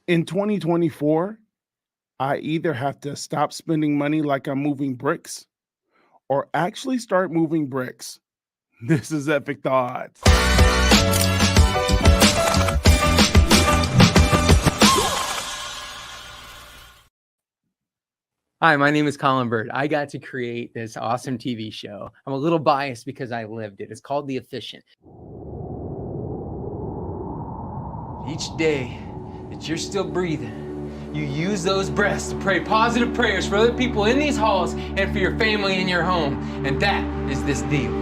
In 2024, I either have to stop spending money like I'm moving bricks or actually start moving bricks. This is Epic Thoughts. Hi, my name is Colin Bird. I got to create this awesome TV show. I'm a little biased because I lived it. It's called The Efficient. Each day that you're still breathing, you use those breaths to pray positive prayers for other people in these halls and for your family in your home. And that is this deal.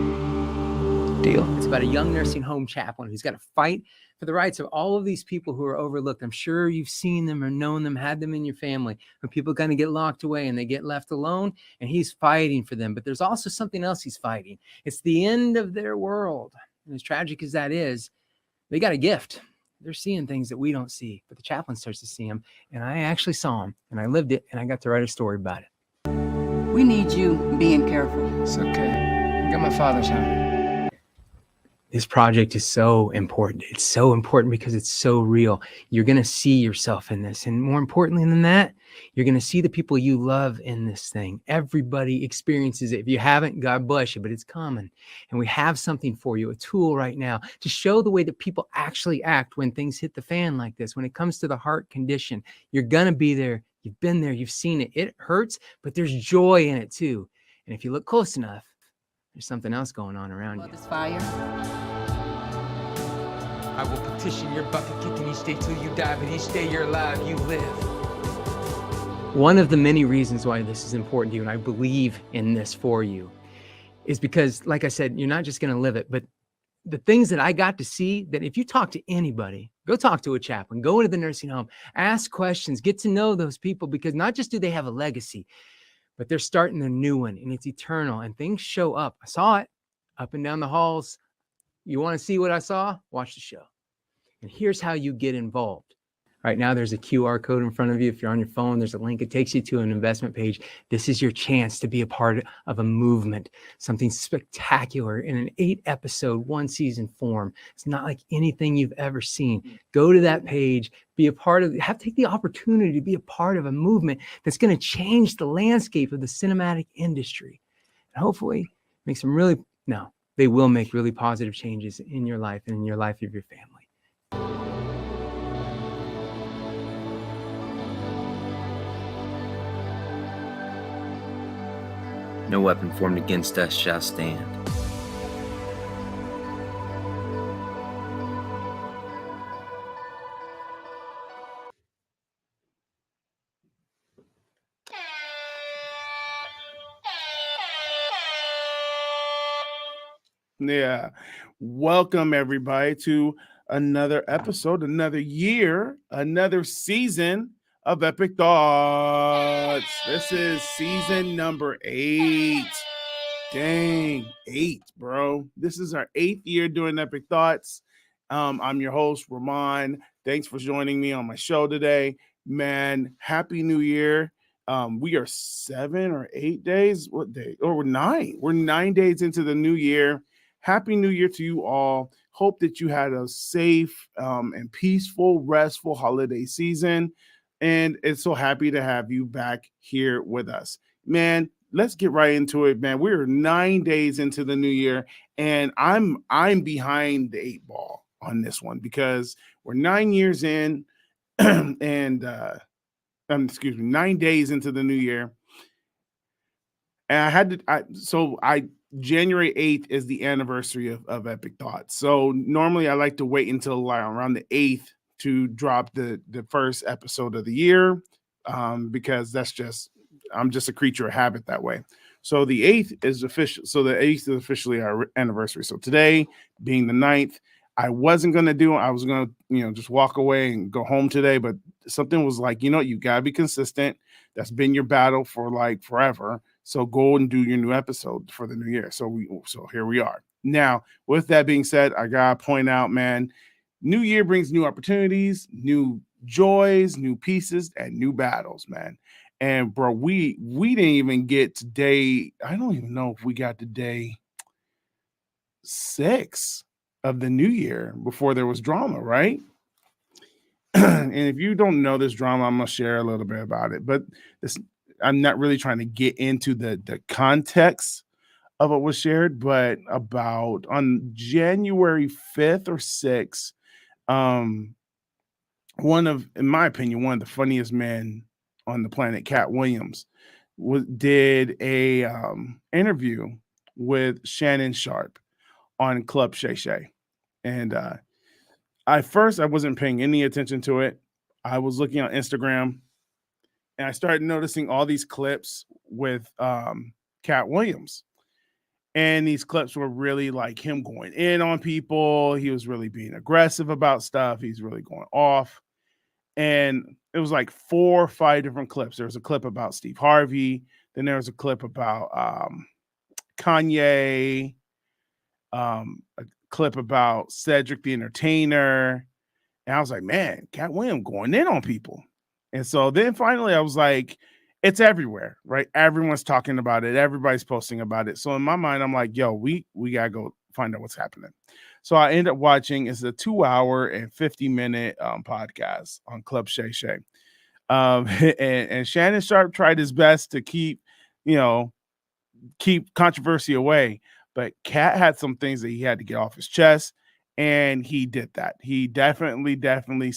It's about a young nursing home chaplain who's got to fight for the rights of all of these people who are overlooked. I'm sure you've seen them or known them, had them in your family, when people kind of get locked away and they get left alone, and he's fighting for them. But there's also something else he's fighting. It's the end of their world. And as tragic as that is, they got a gift. They're seeing things that we don't see, but the chaplain starts to see them. And I actually saw them, and I lived it, and I got to write a story about it. We need you being careful. It's okay. I got my father's home. This project is so important. It's so important because it's so real. You're going to see yourself in this. And more importantly than that, you're going to see the people you love in this thing. Everybody experiences it. If you haven't, God bless you, but it's coming. And we have something for you, a tool right now to show the way that people actually act when things hit the fan like this. When it comes to the heart condition, you're going to be there. You've been there. You've seen it. It hurts, but there's joy in it too. And if you look close enough, there's something else going on around you. This fire. I will petition your bucket kicking each day till you die, but each day you're alive, you live. One of the many reasons why this is important to you, and I believe in this for you, is because, like I said, you're not just going to live it, but the things that I got to see, that if you talk to anybody, go talk to a chaplain, go into the nursing home, ask questions, get to know those people, because not just do they have a legacy, but they're starting a new one, and it's eternal, and things show up. I saw it up and down the halls. You want to see what I saw? Watch the show. And here's how you get involved. Right now, there's a QR code in front of you. If you're on your phone, there's a link. It takes you to an investment page. This is your chance to be a part of a movement, something spectacular in an 8-episode, 1-season form. It's not like anything you've ever seen. Go to that page, be a part of, take the opportunity to be a part of a movement that's going to change the landscape of the cinematic industry. And hopefully make some they will make really positive changes in your life and in your life of your family. No weapon formed against us shall stand. Yeah. Welcome, everybody, to another episode, another year, another season of Epic Thoughts. This is season number 8. Dang, 8, bro. This is our 8th year doing Epic Thoughts. I'm your host, Ramon. Thanks for joining me on my show today. Man, Happy New Year. We are 7 or 8 days. What day? Or we're 9. We're 9 days into the new year. Happy New Year to you all. Hope that you had a safe and peaceful, restful holiday season. And it's so happy to have you back here with us. Man, let's get right into it, man. We're 9 days into the new year, and I'm behind the 8 ball on this one because we're 9 years in and 9 days into the new year. And January 8th is the anniversary of Epic Thoughts. So normally I like to wait until around the 8th to drop the first episode of the year because I'm just a creature of habit that way. So the 8th is official. So the 8th is officially our anniversary. So today being the 9th, I was going to just walk away and go home today, but something was like, you got to be consistent. That's been your battle for like forever. So go and do your new episode for the new year. So here we are. Now, with that being said, I got to point out, man, new year brings new opportunities, new joys, new pieces, and new battles, man. And bro, we didn't even get to day, I don't even know if we got to day 6 of the new year before there was drama, right? And if you don't know this drama, I'm gonna share a little bit about it. But this, I'm not really trying to get into the context of what was shared, but about on January 5th or 6th, um, one of, in my opinion, one of the funniest men on the planet, Cat Williams, did a interview with Shannon Sharp on Club Shay Shay. And I first I wasn't paying any attention to it. I was looking on Instagram and I started noticing all these clips with Cat Williams. And these clips were really like him going in on people. He was really being aggressive about stuff. He's really going off. And it was like 4 or 5 different clips. There was a clip about Steve Harvey. Then there was a clip about Kanye, a clip about Cedric the Entertainer. And I was like, man, Cat Williams going in on people. And so then finally I was like, it's everywhere, right? Everyone's talking about it. Everybody's posting about it. So in my mind, I'm like, yo, we gotta go find out what's happening. So I end up watching. It's a 2-hour and 50-minute podcast on Club Shay Shay. And Shannon Sharp tried his best to keep controversy away, but Cat had some things that he had to get off his chest, and he did that. He definitely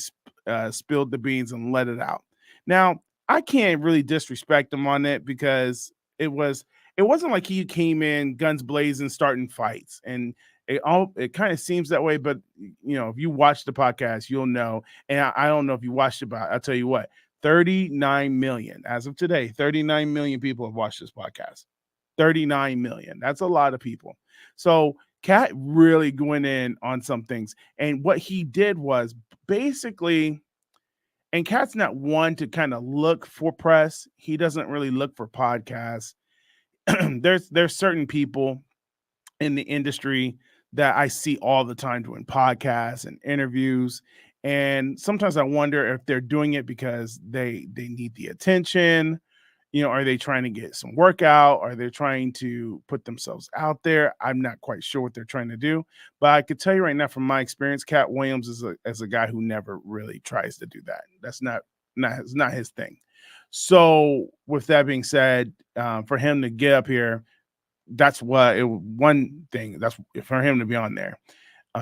spilled the beans and let it out. Now, I can't really disrespect him on it because it wasn't like he came in guns blazing starting fights, and it kind of seems that way. But if you watch the podcast, you'll know. And I don't know if you watched it, but I'll tell you what, 39 million as of today, 39 million people have watched this podcast. 39 million. That's a lot of people. So Cat really went in on some things. And what he did was basically, and Cat's not one to kind of look for press. He doesn't really look for podcasts. There's certain people in the industry that I see all the time doing podcasts and interviews. And sometimes I wonder if they're doing it because they need the attention. Are they trying to get some workout? Are they trying to put themselves out there? I'm not quite sure what they're trying to do, but I could tell you right now from my experience, Cat Williams is a guy who never really tries to do that. That's not his thing. So with that being said, for him to get up here, that's one thing. That's for him to be on there.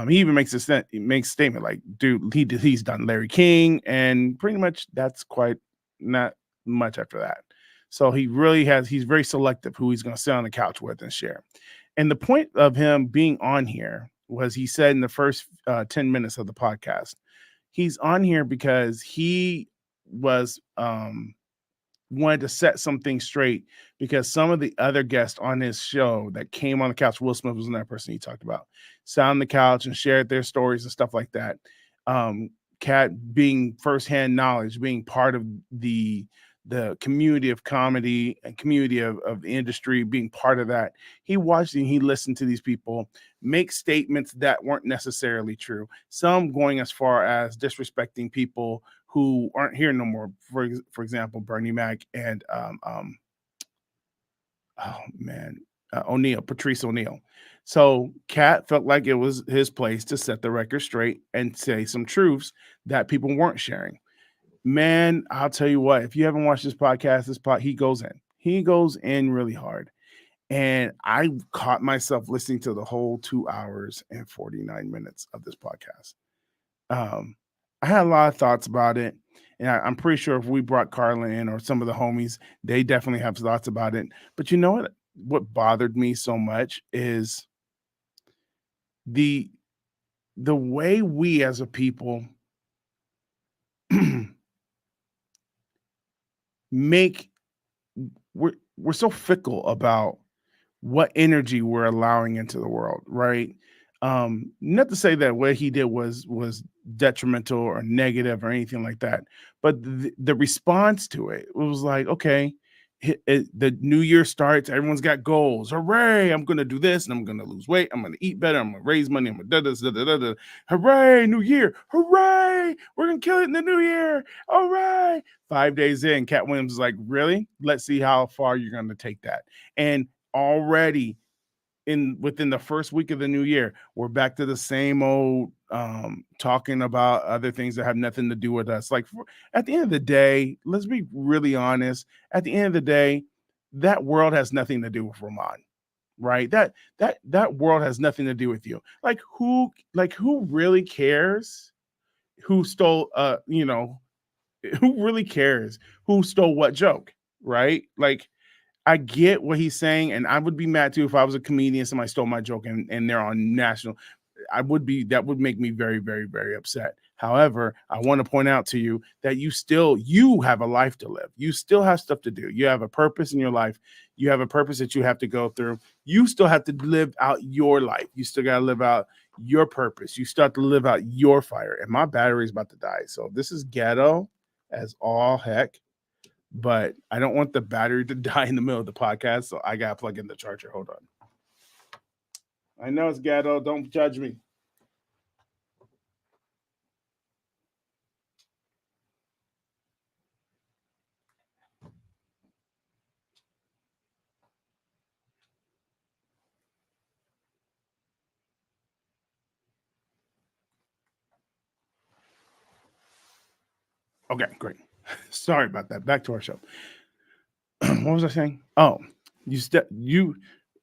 He even makes a statement like, dude, he's done Larry King, and pretty much that's quite not much after that. So he's very selective who he's going to sit on the couch with and share. And the point of him being on here was, he said in the first 10 minutes of the podcast, he's on here because he was wanted to set something straight, because some of the other guests on his show that came on the couch, Will Smith was another person he talked about, sat on the couch and shared their stories and stuff like that. Cat being firsthand knowledge, being part of the community of comedy and community of the industry, being part of that, he watched and he listened to these people make statements that weren't necessarily true. Some going as far as disrespecting people who aren't here no more. For example, Bernie Mac and Patrice O'Neal. So Cat felt like it was his place to set the record straight and say some truths that people weren't sharing. Man, I'll tell you what, if you haven't watched this podcast, he goes in really hard. And I caught myself listening to the whole 2 hours and 49 minutes of this podcast. I had a lot of thoughts about it. And I'm pretty sure if we brought Carla in or some of the homies, they definitely have thoughts about it. But you know what bothered me so much is the way we as a people we're so fickle about what energy we're allowing into the world, right? Not to say that what he did was detrimental or negative or anything like that, but the response to it was like, okay, the new year starts, everyone's got goals. Hooray, I'm gonna do this and I'm gonna lose weight, I'm gonna eat better, I'm gonna raise money, I'm gonna da. Hooray, new year, hooray, we're gonna kill it in the new year. All right. 5 days in, Cat Williams is like, really? Let's see how far you're gonna take that. And already within the first week of the new year, we're back to the same old talking about other things that have nothing to do with us. Like at the end of the day, let's be really honest. At the end of the day, that world has nothing to do with Ramon, right? That world has nothing to do with you. Like who really cares who stole who really cares who stole what joke, right? Like I get what he's saying, and I would be mad too if I was a comedian, somebody stole my joke and they're on national. That would make me very, very, very upset. However, I want to point out to you that you have a life to live. You still have stuff to do. You have a purpose in your life. You have a purpose that you have to go through. You still have to live out your life. You still got to live out your purpose. You start to live out your fire. And my battery is about to die. So this is ghetto as all heck. But I don't want the battery to die in the middle of the podcast, so I gotta plug in the charger. Hold on. I know it's ghetto. Don't judge me. Okay, great. Sorry about that. Back to our show. What was I saying? Oh, you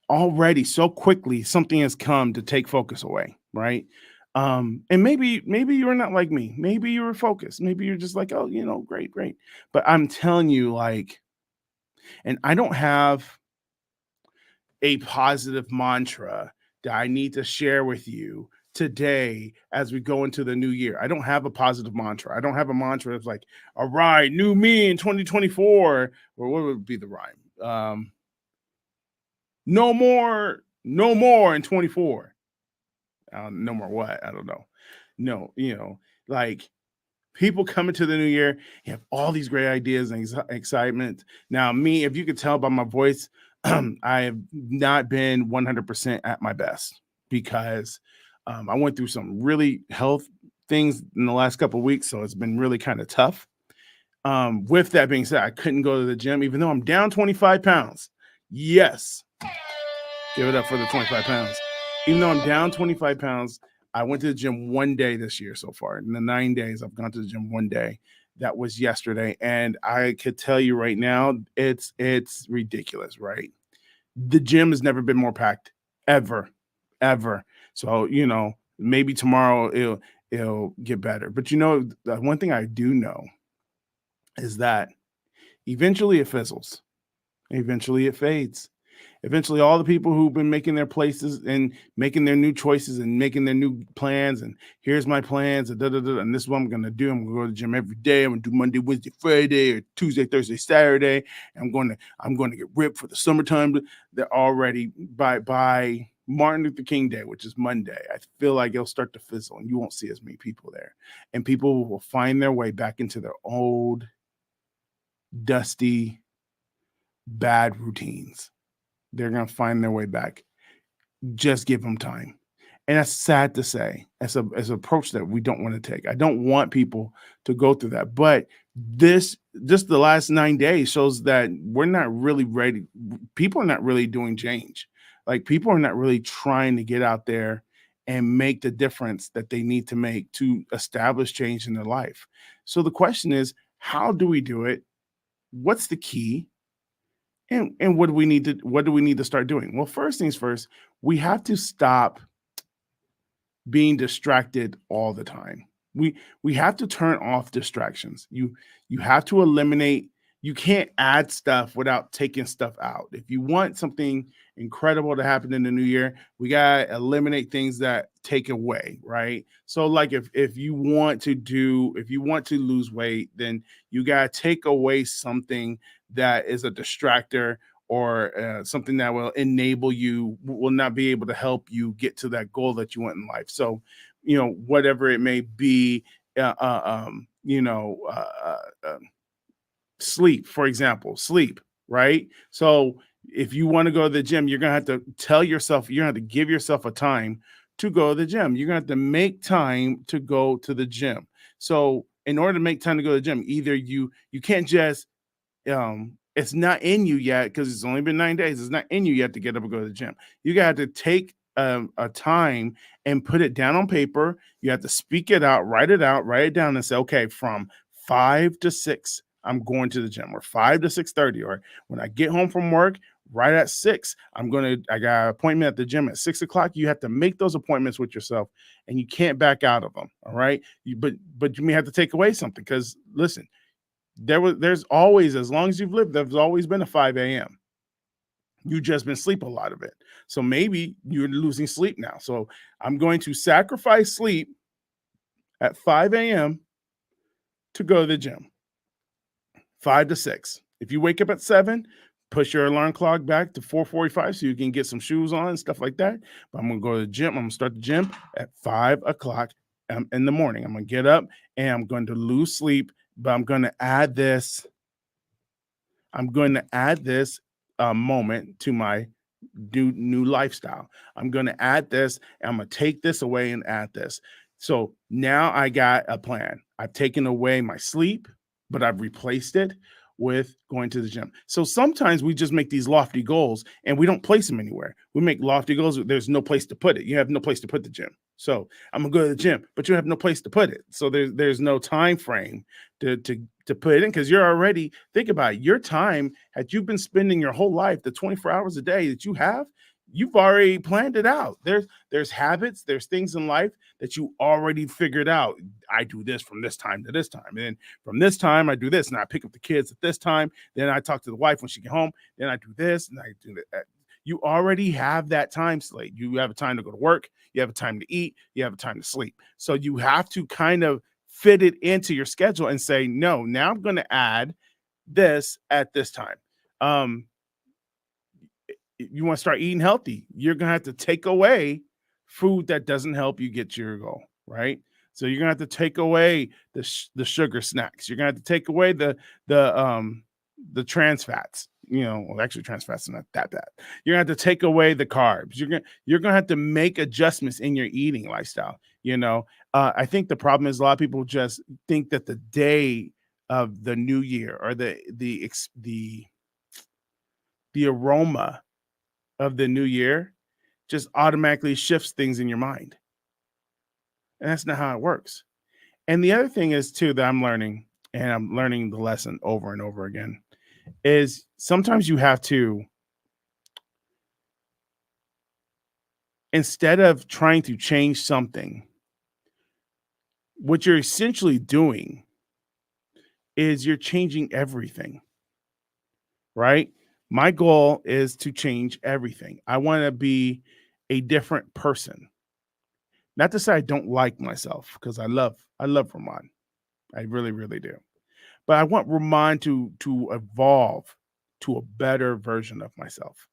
already so quickly something has come to take focus away, right? And maybe you're not like me. Maybe you were focused. Maybe you're just like, oh, great. But I'm telling you, like, and I don't have a positive mantra that I need to share with you today as we go into the new year. I don't have a positive mantra. I don't have a mantra that's like, all right, new me in 2024. Or what would be the rhyme? No more in 24. No more what? I don't know. No, like people coming to the new year, you have all these great ideas and excitement. Now, me, if you could tell by my voice, I have not been 100% at my best because I went through some really health things in the last couple of weeks, so it's been really kind of tough. With that being said, I couldn't go to the gym, even though I'm down 25 pounds. Yes. Give it up for the 25 pounds. Even though I'm down 25 pounds, I went to the gym one day this year so far. In the 9 days, I've gone to the gym one day. That was yesterday. And I could tell you right now, it's ridiculous, right? The gym has never been more packed, ever. So, maybe tomorrow it'll get better. But the one thing I do know is that eventually it fizzles. Eventually it fades. Eventually, all the people who've been making their places and making their new choices and making their new plans, and here's my plans, and and this is what I'm gonna do. I'm gonna go to the gym every day. I'm gonna do Monday, Wednesday, Friday, or Tuesday, Thursday, Saturday. I'm gonna get ripped for the summertime. They're already by Martin Luther King Day, which is Monday. I feel like it'll start to fizzle, and you won't see as many people there. And people will find their way back into their old, dusty, bad routines. They're going to find their way back. Just give them time. And that's sad to say. As an approach that we don't want to take. I don't want people to go through that. But just the last 9 days shows that we're not really ready. People are not really doing change. Like people are not really trying to get out there and make the difference that they need to make to establish change in their life. So the question is, how do we do it? What's the key? And what do we need to start doing? Well, first things first, we have to stop being distracted all the time. We have to turn off distractions. You have to eliminate. You can't add stuff without taking stuff out. If you want something incredible to happen in the new year, we gotta eliminate things that take away, right? So like if you want to lose weight, then you gotta take away something that is a distractor or something that will will not be able to help you get to that goal that you want in life. So, whatever it may be, sleep, for example, right? So if you want to go to the gym, you're going to have to tell yourself, you're going to have to give yourself a time to go to the gym. You're going to have to make time to go to the gym. So in order to make time to go to the gym, either you can't just It's not in you yet because it's only been 9 days. It's not in you yet to get up and go to the gym. You got to take a time and put it down on paper. You have to speak it out, write it down, and say, okay, from 5 to 6, I'm going to the gym, or 5 to 6:30, or when I get home from work, right at 6, I got an appointment at the gym at 6 o'clock. You have to make those appointments with yourself, and you can't back out of them. All right. But you may have to take away something, because listen, there's always, as long as you've lived, there's always been a 5 a.m. You just been sleep a lot of it. So maybe you're losing sleep now. So I'm going to sacrifice sleep at 5 a.m. to go to the gym. 5 to 6. If you wake up at 7, push your alarm clock back to 4:45 so you can get some shoes on and stuff like that. But I'm going to go to the gym. I'm going to start the gym at 5 o'clock in the morning. I'm going to get up and I'm going to lose sleep, but I'm going to add this. Moment to my new lifestyle. I'm going to add this, and I'm going to take this away and add this. So now I got a plan. I've taken away my sleep, but I've replaced it with going to the gym. So sometimes we just make these lofty goals and we don't place them anywhere. We make lofty goals. There's no place to put it. You have no place to put the gym. So I'm gonna go to the gym, but you have no place to put it. So there's no time frame to put it in, because you're already, think about it, your time that you've been spending your whole life, the 24 hours a day that you have, you've already planned it out. There's habits, there's things in life that you already figured out. I do this from this time to this time. And then from this time, I do this, and I pick up the kids at this time. Then I talk to the wife when she get home. Then I do this, and I do that. You already have that time slate. You have a time to go to work. You have a time to eat. You have a time to sleep. So you have to kind of fit it into your schedule and say, no, now I'm going to add this at this time. You want to start eating healthy, you're going to have to take away food that doesn't help you get your goal, right? So you're going to have to take away the sugar snacks. You're going to have to take away the trans fats. Actually, trans fats are not that bad. You're going to have to take away the carbs. You're going to have to make adjustments in your eating lifestyle. I think the problem is a lot of people just think that the day of the new year, or the aroma of the new year just automatically shifts things in your mind. And that's not how it works. And the other thing is too, that I'm learning, and I'm learning the lesson over and over again, is sometimes you have to, instead of trying to change something, what you're essentially doing is you're changing everything, right? My goal is to change everything. I want to be a different person. Not to say I don't like myself, because I love Ramon. I really, really do. But I want Ramon to evolve to a better version of myself.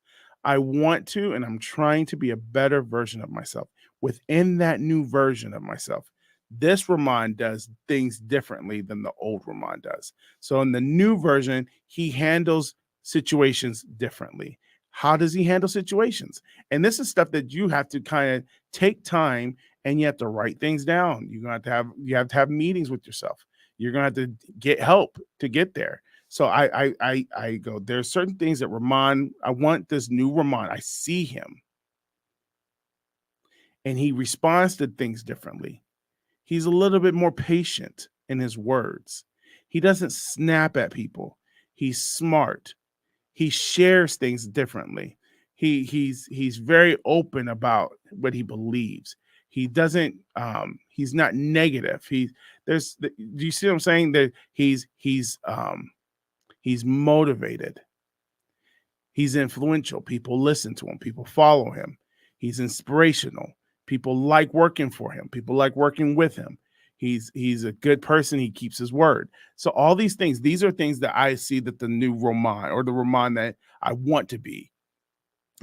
I want to, and I'm trying to be a better version of myself. Within that new version of myself, this Ramon does things differently than the old Ramon does. So in the new version, he handles situations differently. How does he handle situations? And this is stuff that you have to kind of take time, and you have to write things down. You have to have meetings with yourself. You're going to have to get help to get there. So I go, there's certain things that Ramon, I want this new Ramon. I see him, and he responds to things differently. He's a little bit more patient in his words. He doesn't snap at people. He's smart. He shares things differently. He's very open about what he believes. He doesn't, he's not negative. Do you see what I'm saying? That he's motivated. He's influential. People listen to him. People follow him. He's inspirational. People like working for him. People like working with him. He's a good person. He keeps his word. So all these things, these are things that I see that the new Ramon, or the Ramon that I want to be.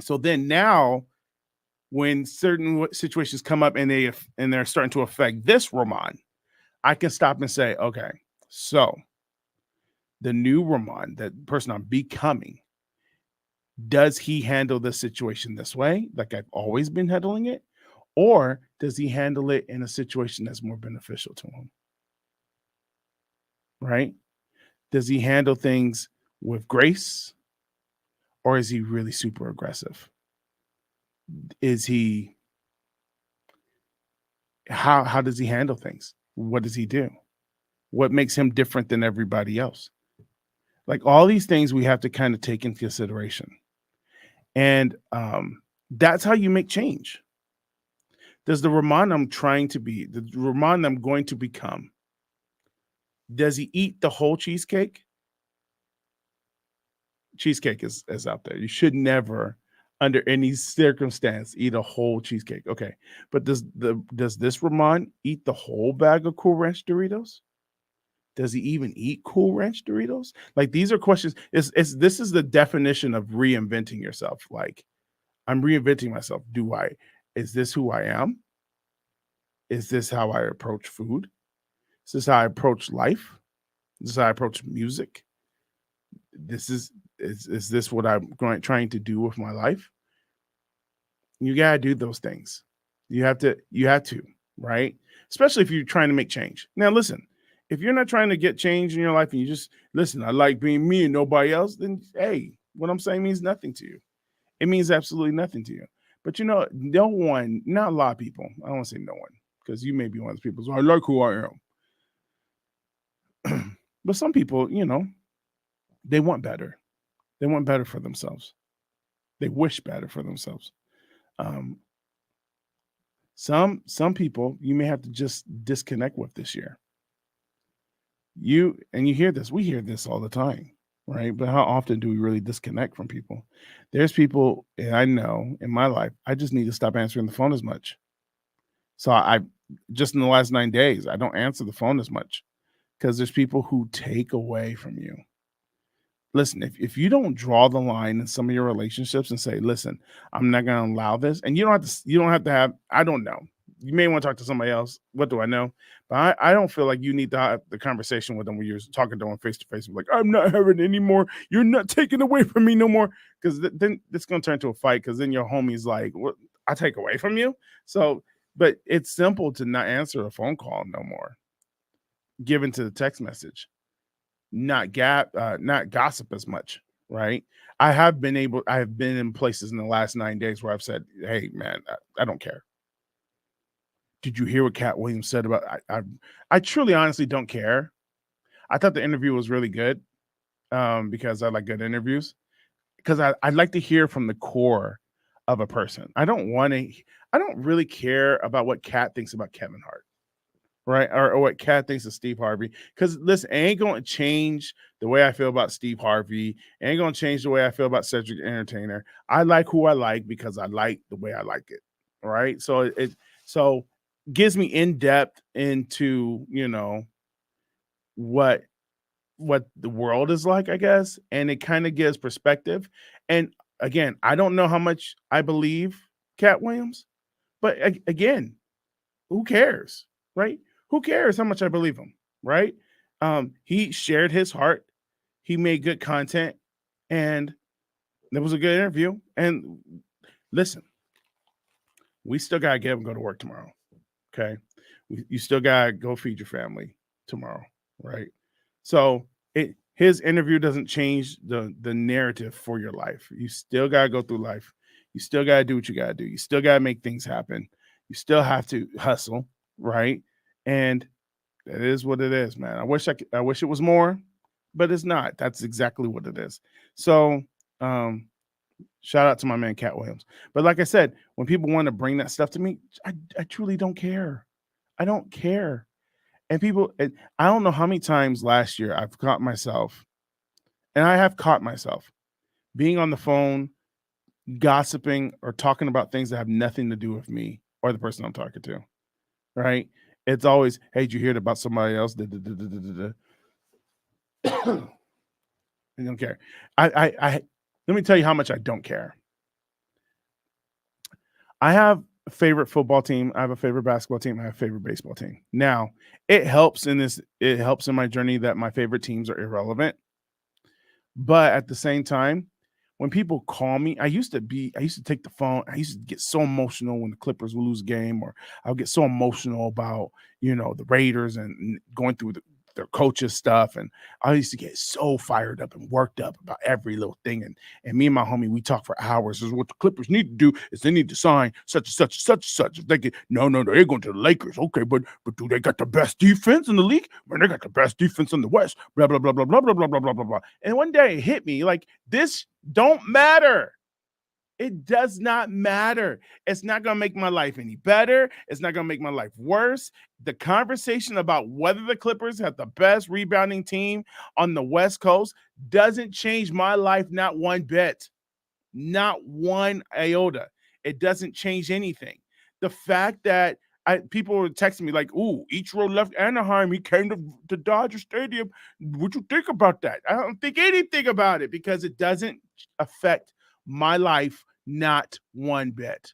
So then now, when certain situations come up and they're starting to affect this Ramon, I can stop and say, okay, so the new Ramon, that person I'm becoming, does he handle this situation this way, like I've always been handling it? Or does he handle it in a situation that's more beneficial to him? Right? Does he handle things with grace, or is he really super aggressive? Is he how does he handle things? What does he do? What makes him different than everybody else? Like all these things we have to kind of take into consideration. And that's how you make change. Does the Rahman I'm trying to be, the Rahman I'm going to become, does he eat the whole cheesecake? Cheesecake is out there. You should never, under any circumstance, eat a whole cheesecake. Okay. But does this Rahman eat the whole bag of Cool Ranch Doritos? Does he even eat Cool Ranch Doritos? Like these are questions. This is the definition of reinventing yourself. Like I'm reinventing myself. Is this who I am? Is this how I approach food? Is this how I approach life? Is this how I approach music? Is this what I'm trying to do with my life? You gotta do those things. You have to, right? Especially if you're trying to make change. Now, listen, if you're not trying to get change in your life and you just listen, I like being me and nobody else, then hey, what I'm saying means nothing to you. It means absolutely nothing to you. But not a lot of people, I don't want to say no one, because you may be one of those people, so I like who I am. But some people, they want better. They want better for themselves. They wish better for themselves. Some people you may have to just disconnect with this year. You hear this. We hear this all the time, right? But how often do we really disconnect from people? There's people, and I know in my life, I just need to stop answering the phone as much. So I just in the last 9 days, I don't answer the phone as much because there's people who take away from you. Listen, if you don't draw the line in some of your relationships and say, listen, I'm not going to allow this, and you don't have to have, I don't know. You may want to talk to somebody else. What do I know? But I don't feel like you need to have the conversation with them when you're talking to them face to face. Like, I'm not having it anymore. You're not taking away from me no more. Because then it's going to turn into a fight. Because then your homie's like, what? I take away from you? So, but it's simple to not answer a phone call no more. Given to the text message. Not gossip as much, right? I have been in places in the last 9 days where I've said, hey, man, I don't care. Did you hear what Cat Williams said about? I truly, honestly don't care. I thought the interview was really good because I like good interviews. Because I'd like to hear from the core of a person. I don't really care about what Cat thinks about Kevin Hart, right? Or what Cat thinks of Steve Harvey. Because listen, it ain't going to change the way I feel about Steve Harvey. It ain't going to change the way I feel about Cedric the Entertainer. I like who I like because I like the way I like it, right? So it gives me in depth into what the world is like, I guess, and it kind of gives perspective. And again, I don't know how much I believe Cat Williams, but again, who cares, right? Who cares how much I believe him, right? He shared his heart, he made good content, and it was a good interview. And listen, we still gotta get up and go to work tomorrow. Okay, you still gotta go feed your family tomorrow, right? So his interview doesn't change the narrative for your life. You still gotta go through life. You still gotta do what you gotta do. You still gotta make things happen. You still have to hustle, right? And it is what it is, man. I wish it was more, but it's not. That's exactly what it is. So, shout out to my man Cat Williams. But like I said, when people want to bring that stuff to me, I truly don't care. I don't care. And I don't know how many times last year I've caught myself, and I have caught myself being on the phone, gossiping or talking about things that have nothing to do with me or the person I'm talking to, right? It's always, hey, did you hear about somebody else? I don't care. I let me tell you how much I don't care. I have a favorite football team. I have a favorite basketball team. I have a favorite baseball team. Now, it helps in my journey that my favorite teams are irrelevant. But at the same time, when people call me, I used to take the phone. I used to get so emotional when the Clippers would lose a game, or I would get so emotional about, the Raiders and going through their coaches stuff, and I used to get so fired up and worked up about every little thing. And me and my homie, we talk for hours. This is what the Clippers need to do is they need to sign such and such and such and such. If they get no, they're going to the Lakers. Okay, but do they got the best defense in the league? Man, they got the best defense in the West. Blah blah blah blah blah blah blah blah blah blah. And one day it hit me like this don't matter. It does not matter. It's not going to make my life any better. It's not going to make my life worse. The conversation about whether the Clippers have the best rebounding team on the West Coast doesn't change my life not one bit, not one iota. It doesn't change anything. The fact that people were texting me like, ooh, Ichiro left Anaheim. He came to Dodger Stadium. What you think about that? I don't think anything about it because it doesn't affect my life not one bit.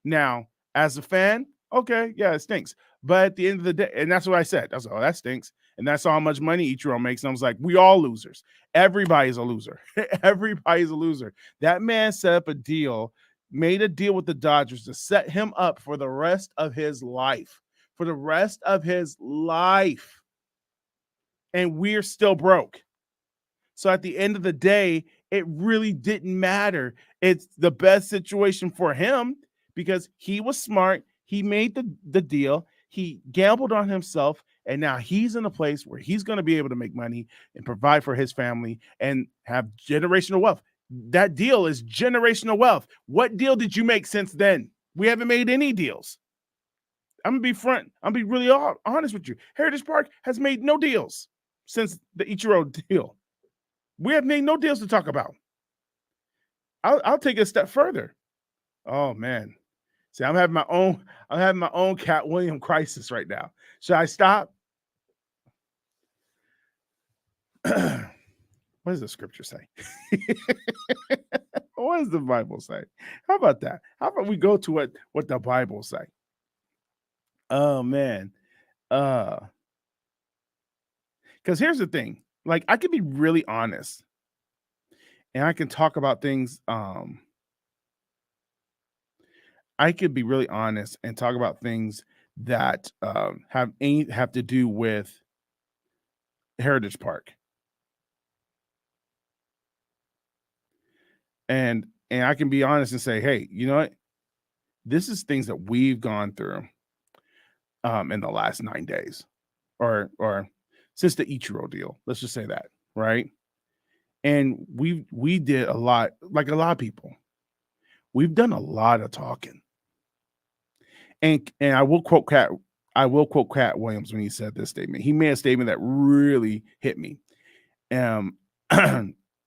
Now, as a fan, okay, yeah, it stinks. But at the end of the day, and that's what I said. I was like, oh, that stinks. And that's how much money Ichiro makes. And I was like, we all losers. Everybody's a loser. Everybody's a loser. That man set up a deal, made a deal with the Dodgers to set him up for the rest of his life. For the rest of his life. And we're still broke. So at the end of the day, it really didn't matter. It's the best situation for him because he was smart. He made the deal. He gambled on himself. And now he's in a place where he's going to be able to make money and provide for his family and have generational wealth. That deal is generational wealth. What deal did you make since then? We haven't made any deals. I'm going to be really honest with you. Heritage Park has made no deals since the Ichiro deal. We have made no deals to talk about. I'll take it a step further. Oh man. See, I'm having my own Cat Williams crisis right now. Should I stop? What does the scripture say? What does the Bible say? How about that? How about we go to what the Bible say? Oh man. Because here's the thing. Like, I can be really honest and I can talk about things. I could be really honest and talk about things that have to do with Heritage Park. And I can be honest and say, hey, you know what? This is things that we've gone through in the last 9 days or since the Ichiro deal. Let's just say that, right? And we did a lot, like a lot of people. We've done a lot of talking. And I will quote Cat Williams when he said this statement. He made a statement that really hit me.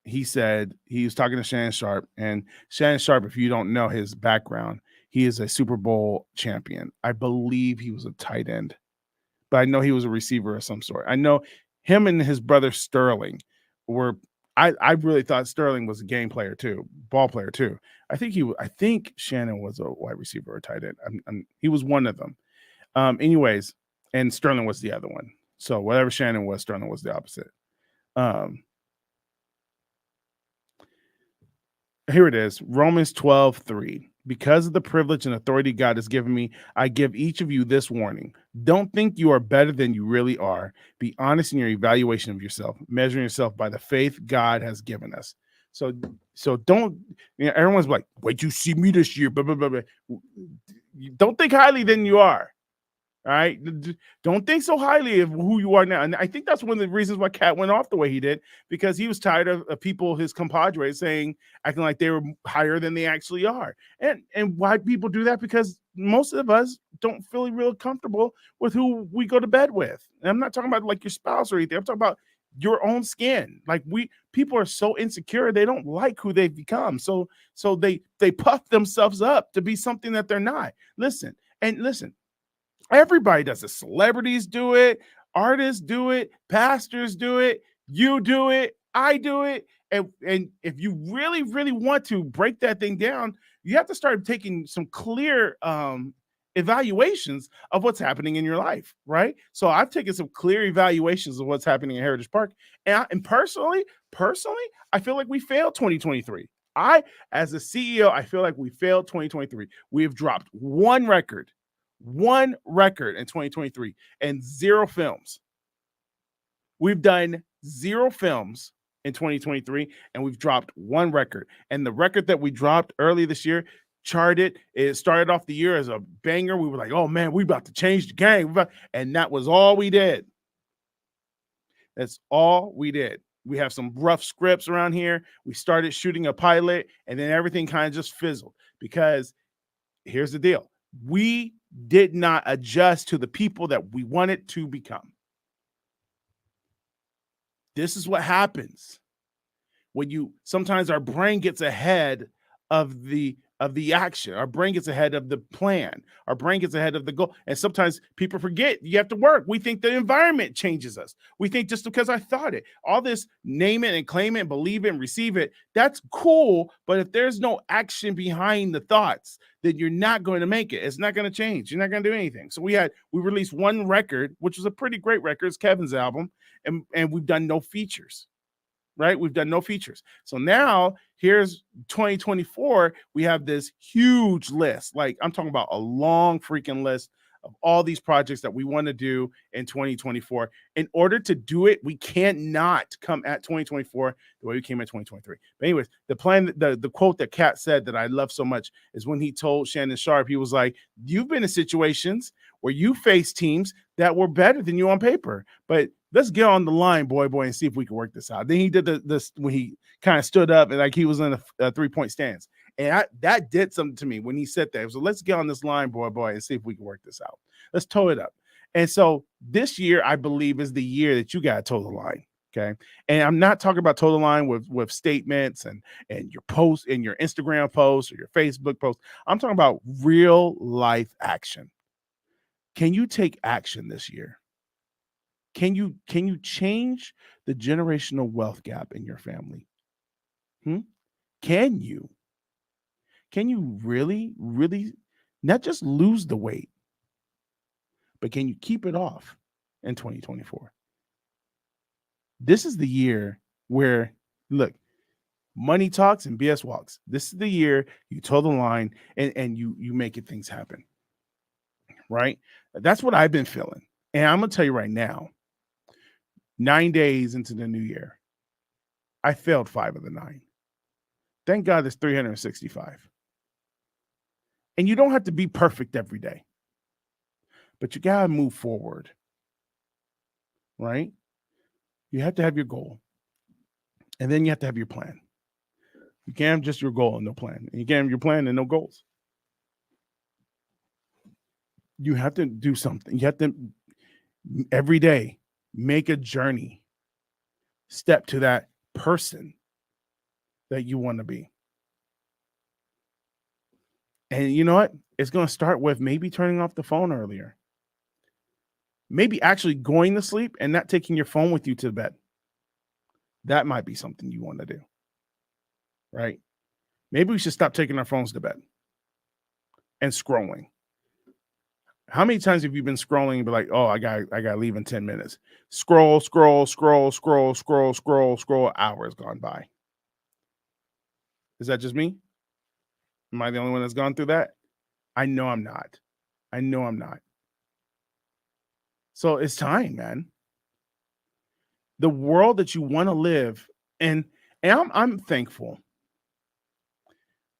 He said he was talking to Shannon Sharpe, and Shannon Sharpe, if you don't know his background, he is a Super Bowl champion. I believe he was a tight end, but I know he was a receiver of some sort. I know him and his brother Sterling were. I really thought Sterling was a game player too, ball player too. I think Shannon was a wide receiver or tight end. He was one of them. Anyways, and Sterling was the other one. So whatever Shannon was, Sterling was the opposite. Here it is, Romans 12:3. Because of the privilege and authority God has given me, I give each of you this warning. Don't think you are better than you really are. Be honest in your evaluation of yourself, measuring yourself by the faith God has given us. So don't, everyone's like, wait, you see me this year, blah, blah, blah, blah. Don't think highly than you are. All right. Don't think so highly of who you are now. And I think that's one of the reasons why Cat went off the way he did, because he was tired of people, his compadres, acting like they were higher than they actually are. And why people do that? Because most of us don't feel real comfortable with who we go to bed with. And I'm not talking about like your spouse or anything. I'm talking about your own skin. Like people are so insecure, they don't like who they've become. So they puff themselves up to be something that they're not. Listen. Everybody does it. Celebrities do it. Artists do it. Pastors do it. You do it. I do it. And if you really, really want to break that thing down, you have to start taking some clear evaluations of what's happening in your life, right? So I've taken some clear evaluations of what's happening in Heritage Park. And personally, I feel like we failed 2023. As a CEO, I feel like we failed 2023. We have dropped one record in 2023 and 0 films. We've done 0 films in 2023, and we've dropped 1 record. And the record that we dropped early this year charted. It started off the year as a banger. We were like, oh man, we about to change the game. And that was all we did. That's all we did. We have some rough scripts around here. We started shooting a pilot, and then everything kind of just fizzled because here's the deal. We did not adjust to the people that we wanted to become. This is what happens when sometimes our brain gets ahead of the action. Our brain gets ahead of the plan. Our brain gets ahead of the goal. And sometimes people forget you have to work. We think the environment changes us. We think just because I thought it, all this name it and claim it and believe it and receive it, that's cool. But if there's no action behind the thoughts, then you're not going to make it. It's not going to change. You're not going to do anything. So we released 1 record, which was a pretty great record. It's Kevin's album. And we've done no features. Right? We've done no features. So now here's 2024. We have this huge list. Like I'm talking about a long freaking list of all these projects that we want to do in 2024. In order to do it, we cannot come at 2024 the way we came at 2023. But anyways, the plan, the quote that Kat said that I love so much is when he told Shannon Sharpe, he was like, you've been in situations where you face teams that were better than you on paper, but let's get on the line, boy, and see if we can work this out. Then he did this when he kind of stood up and like he was in a 3-point stance. And that did something to me when he said that. So let's get on this line, boy, and see if we can work this out. Let's toe it up. And so this year, I believe, is the year that you got to toe the line. Okay. And I'm not talking about toe the line with statements and your posts and your Instagram posts or your Facebook posts. I'm talking about real life action. Can you take action this year? Can you change the generational wealth gap in your family? Can you really, really not just lose the weight, but can you keep it off in 2024? This is the year where, look, money talks and BS walks. This is the year you toe the line and you make things happen, right? That's what I've been feeling. And I'm going to tell you right now, 9 days into the new year, I failed 5 of the 9. Thank God it's 365. And you don't have to be perfect every day, but you got to move forward, right? You have to have your goal, and then you have to have your plan. You can't have just your goal and no plan. And you can't have your plan and no goals. You have to do something. You have to every day make a journey, step to that person that you want to be. And you know what? It's going to start with maybe turning off the phone earlier. Maybe actually going to sleep and not taking your phone with you to bed. That might be something you want to do, right? Maybe we should stop taking our phones to bed and scrolling. How many times have you been scrolling and be like, oh, I got to leave in 10 minutes. Scroll, hours gone by. Is that just me? Am I the only one that's gone through that? I know I'm not. So it's time, man. The world that you want to live, and I'm thankful.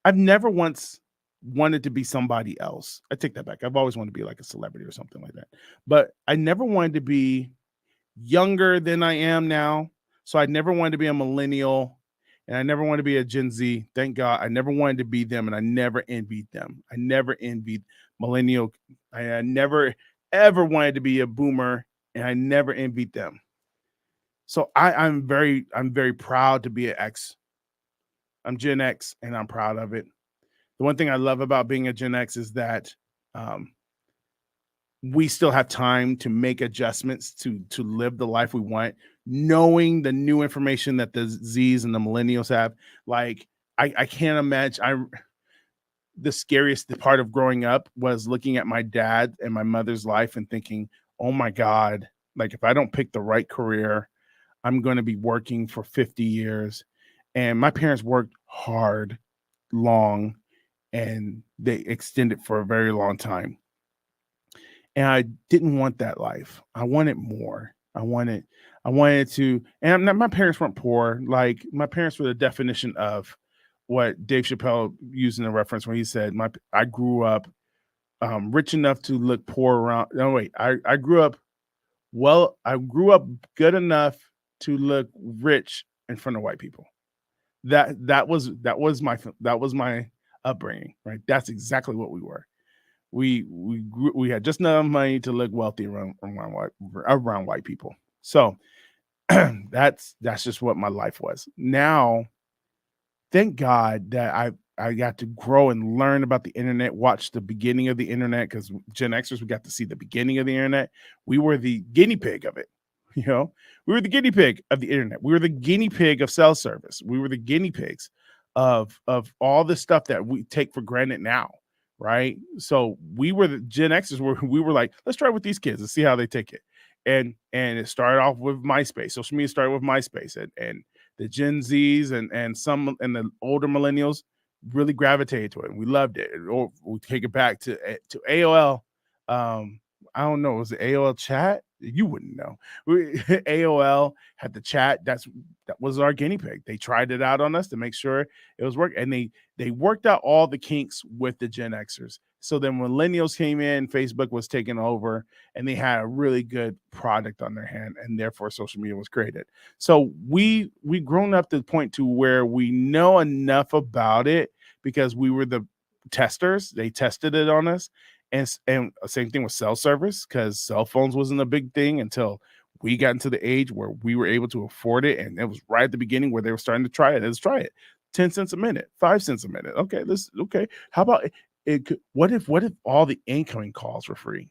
I've never once wanted to be somebody else. I take that back. I've always wanted to be like a celebrity or something like that. But I never wanted to be younger than I am now. So I never wanted to be a millennial, and I never wanted to be a Gen Z. Thank God. I never wanted to be them, and I never envied them. I never envied millennial. I never ever wanted to be a boomer, and I never envied them. So I'm very proud to be an X. I'm Gen X, and I'm proud of it. The one thing I love about being a Gen X is that we still have time to make adjustments to live the life we want, knowing the new information that the Zs and the millennials have. Like, I can't imagine. The scariest part of growing up was looking at my dad and my mother's life and thinking, oh my God, like if I don't pick the right career, I'm going to be working for 50 years. And my parents worked hard, long, and they extended for a very long time. And I didn't want that life. I wanted more. I wanted to, and my parents weren't poor. Like my parents were the definition of what Dave Chappelle used in the reference when he said, I grew up rich enough to look poor around. No, wait, I grew up good enough to look rich in front of white people. That was my upbringing, right? That's exactly what we were. We had just enough money to look wealthy around white people. So that's just what my life was. Now, thank God that I got to grow and learn about the internet, watch the beginning of the internet, because Gen Xers, we got to see the beginning of the internet. We were the guinea pig of it. We were the guinea pig of the internet. We were the guinea pig of cell service. We were the guinea pigs of all the stuff that we take for granted now, right? So we were the Gen Xers where we were like, let's try with these kids and see how they take it. And it started off with MySpace. Social media started with MySpace, and the Gen Zs and some and the older millennials really gravitated to it, and we loved it. Or we take it back to AOL. I don't know, was it AOL chat? You wouldn't know. AOL had the chat. That was our guinea pig. They tried it out on us to make sure it was working, and they worked out all the kinks with the Gen Xers. So then millennials came in, Facebook was taken over, and they had a really good product on their hand, and therefore social media was created. So we grown up to the point to where we know enough about it because we were the testers. They tested it on us. And same thing with cell service, because cell phones wasn't a big thing until we got into the age where we were able to afford it. And it was right at the beginning where they were starting to try it. Let's try it. 10 cents a minute, 5 cents a minute. Okay, okay. How about it? What if all the incoming calls were free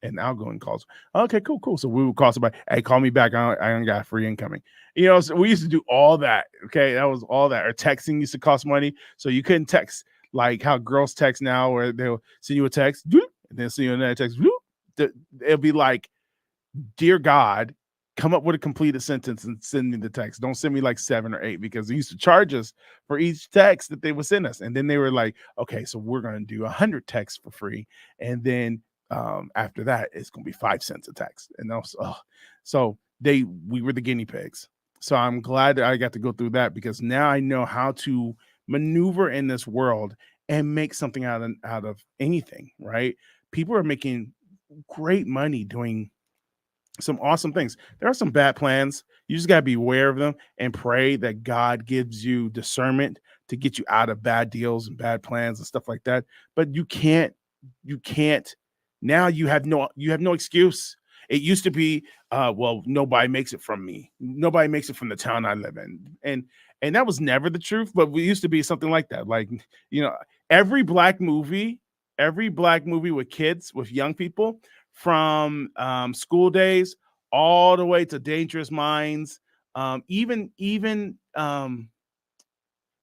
and outgoing calls? Okay, cool. So we would call somebody, hey, call me back. I don't got free incoming. So we used to do all that. Okay, that was all that. Or texting used to cost money. So you couldn't text like how girls text now, where they'll send you a text and then send you another text. It'll be like, dear God, come up with a completed sentence and send me the text. Don't send me like 7 or 8, because they used to charge us for each text that they would send us. And then they were like, okay, so we're going to do 100 texts for free. And then after that, it's going to be 5 cents a text. And also, so we were the guinea pigs. So I'm glad that I got to go through that, because now I know how to maneuver in this world and make something out of anything, right? People are making great money doing some awesome things. There are some bad plans. You just got to be aware of them and pray that God gives you discernment to get you out of bad deals and bad plans and stuff like that. But you can't now. You have no excuse. It used to be, well, nobody makes it from me. Nobody makes it from the town I live in. And that was never the truth, but we used to be something like that. Like, every black movie with kids, with young people, from School Days all the way to Dangerous Minds. Even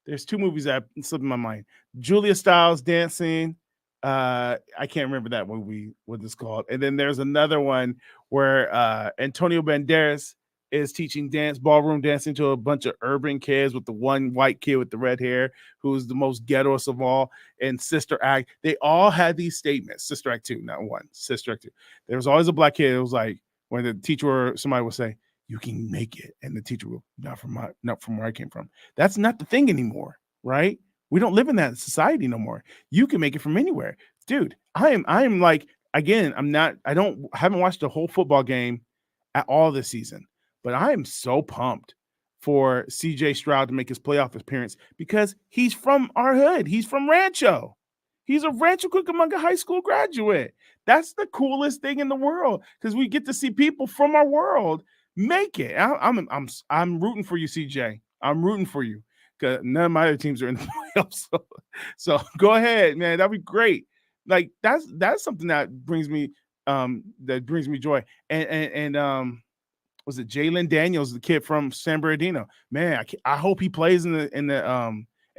there's 2 movies that slipped in my mind. Julia Stiles dancing. I can't remember that movie, what it's called. And then there's another one where Antonio Banderas is teaching ballroom dancing to a bunch of urban kids, with the one white kid with the red hair who's the most ghettoest of all. And Sister Act, they all had these statements. Sister Act 2, not 1. Sister Act 2. There was always a black kid. It was like when the teacher or somebody would say, "You can make it," and the teacher will, not from where I came from. That's not the thing anymore, right? We don't live in that society no more. You can make it from anywhere, dude. I am like, again, haven't watched a whole football game at all this season. But I am so pumped for CJ Stroud to make his playoff appearance, because he's from our hood. He's from Rancho. He's a Rancho Cucamonga High School graduate. That's the coolest thing in the world, because we get to see people from our world make it. I'm rooting for you, CJ. I'm rooting for you, because none of my other teams are in the playoffs. So go ahead, man. That'd be great. Like that's something that brings me joy. And was it Jalen Daniels, the kid from San Bernardino? Man, I hope he plays in the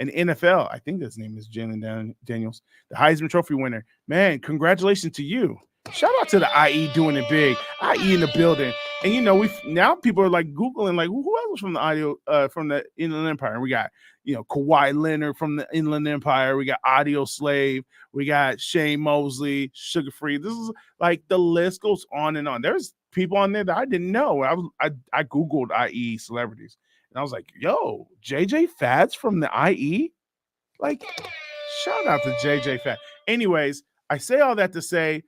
NFL. I think his name is Jalen Daniels, the Heisman Trophy winner. Man, congratulations to you. Shout out to the IE doing it big. IE in the building. And now people are like Googling, like, who else was from the Inland Empire? And we got, Kawhi Leonard from the Inland Empire. We got Audio Slave. We got Shane Mosley, Sugar Free. This is like, the list goes on and on. There's people on there that I didn't know. I Googled IE celebrities and I was like, yo, JJ Fads from the IE? Like, shout out to JJ Fad. Anyways, I say all that to say,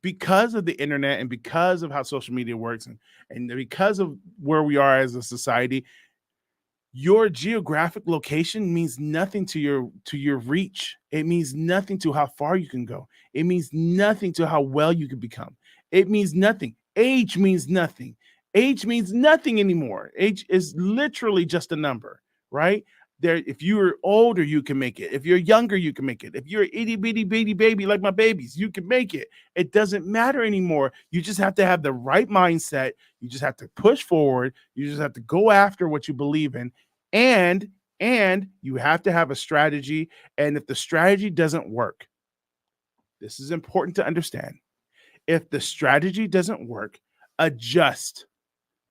because of the internet and because of how social media works and because of where we are as a society, your geographic location means nothing to your reach. It means nothing to how far you can go. It means nothing to how well you can become. It means nothing. Age means nothing. Age means nothing anymore. Age is literally just a number, right? There, if you're older, you can make it. If you're younger, you can make it. If you're an itty bitty baby like my babies, you can make it. It doesn't matter anymore. You just have to have the right mindset. You just have to push forward. You just have to go after what you believe in. And you have to have a strategy. And if the strategy doesn't work, this is important to understand. If the strategy doesn't work, adjust.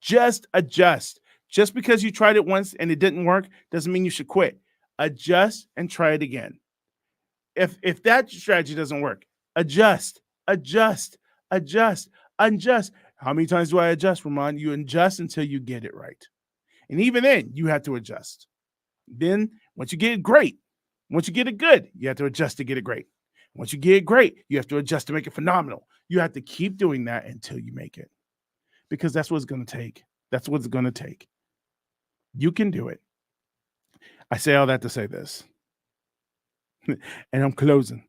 Just adjust. Just because you tried it once and it didn't work doesn't mean you should quit. Adjust and try it again. If that strategy doesn't work, adjust. How many times do I adjust, Ramon? You adjust until you get it right. And even then, you have to adjust. Then, once you get it great, once you get it good, you have to adjust to get it great. Once you get it great, you have to adjust to make it phenomenal. You have to keep doing that until you make it. Because that's what it's going to take. That's what it's going to take. You can do it. I say all that to say this. And I'm closing.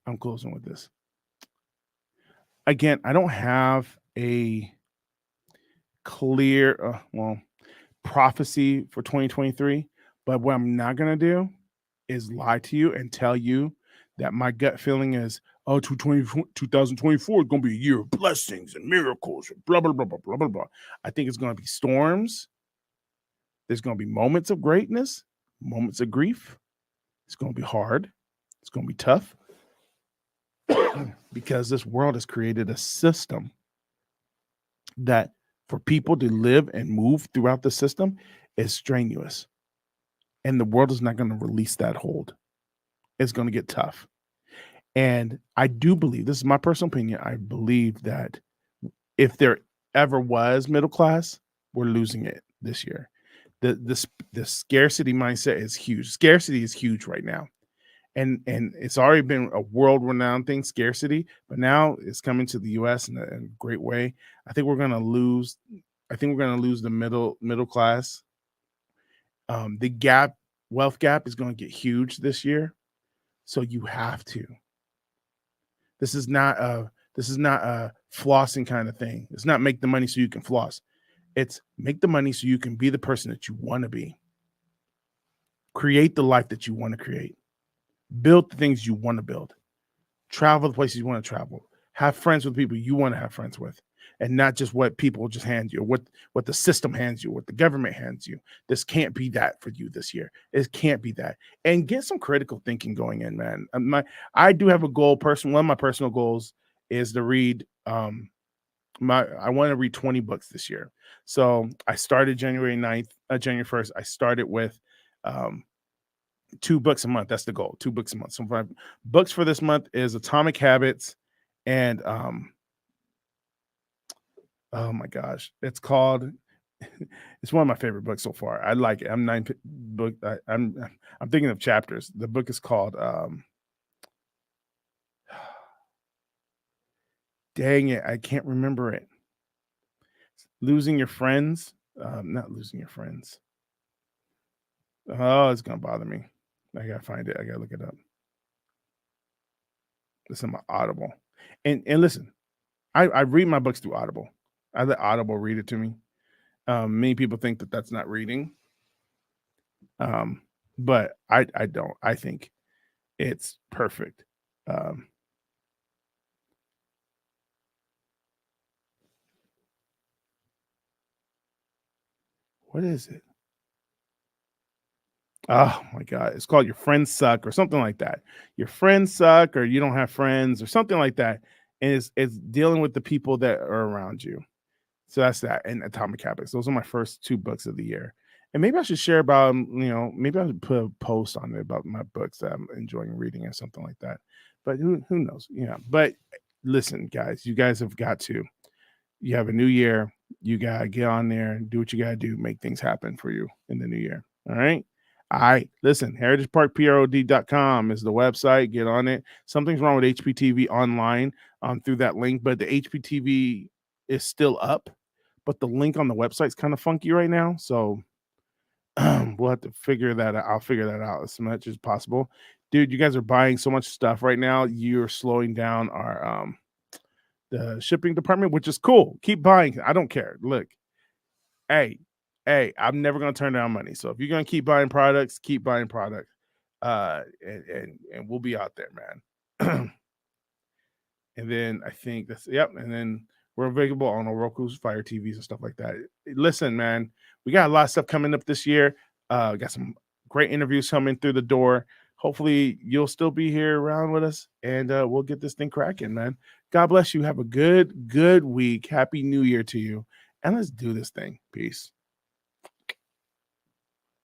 I'm closing with this. Again, I don't have a clear, prophecy for 2023. But what I'm not going to do is lie to you and tell you that my gut feeling is, 2024 is going to be a year of blessings and miracles and blah, blah, blah, blah, blah, blah, blah. I think it's going to be storms. There's going to be moments of greatness, moments of grief. It's going to be hard. It's going to be tough because this world has created a system that for people to live and move throughout the system is strenuous. And the world is not going to release that hold. It's going to get tough. And I do believe, this is my personal opinion, I believe that if there ever was middle class, we're losing it this year. The scarcity mindset is huge. Scarcity is huge right now. And it's already been a world-renowned thing, scarcity, but now it's coming to the US in a great way. I think we're going to lose. I think we're going to lose the middle class. The wealth gap is going to get huge this year. So you have to. This is not a flossing kind of thing. It's not make the money so you can floss. It's make the money so you can be the person that you want to be. Create the life that you want to create. Build the things you want to build. Travel the places you want to travel. Have friends with people you want to have friends with. And not just what people just hand you, what the system hands you, what the government hands you. This can't be that for you this year. It can't be that. And get some critical thinking going in, man. I do have a goal. One of my personal goals is to read. I want to read 20 books this year. So I started January 1st. I started with 2 books a month. That's the goal. 2 books a month. So my books for this month is Atomic Habits and oh my gosh, it's called. It's one of my favorite books so far. I like it. I'm thinking of chapters. The book is called. Dang it, I can't remember it. Losing Your Friends. Not Losing Your Friends. Oh, it's gonna bother me. I gotta find it. I gotta look it up. Listen, my Audible, and listen, I read my books through Audible. I let Audible read it to me. Many people think that that's not reading, but I don't. I think it's perfect. What is it? Oh my God. It's called Your Friends Suck or something like that. Your friends suck or you don't have friends or something like that. And it's dealing with the people that are around you. So that's that. And Atomic Habits. Those are my first 2 books of the year. And maybe I should share about, maybe I should put a post on it about my books that I'm enjoying reading or something like that. But who knows? Yeah. But listen, guys, you guys have got to. You have a new year. You gotta get on there and do what you gotta do, make things happen for you in the new year. All right. All right. Listen, heritageparkprod.com is the website. Get on it. Something's wrong with HPTV online through that link, but the HPTV is still up, but the link on the website's kind of funky right now. So we'll have to figure that out. I'll figure that out as much as possible. Dude, you guys are buying so much stuff right now. You're slowing down our the shipping department, which is cool. Keep buying. I don't care. Look, hey, I'm never gonna turn down money. So if you're gonna keep buying products, keep buying products. And we'll be out there, man. And then I think that's and then we're available on Roku's, Fire TVs, and stuff like that. Listen, man, we got a lot of stuff coming up this year. Got some great interviews coming through the door. Hopefully you'll still be here around with us, and we'll get this thing cracking, man. God bless you. Have a good week. Happy New Year to you. And let's do this thing. Peace.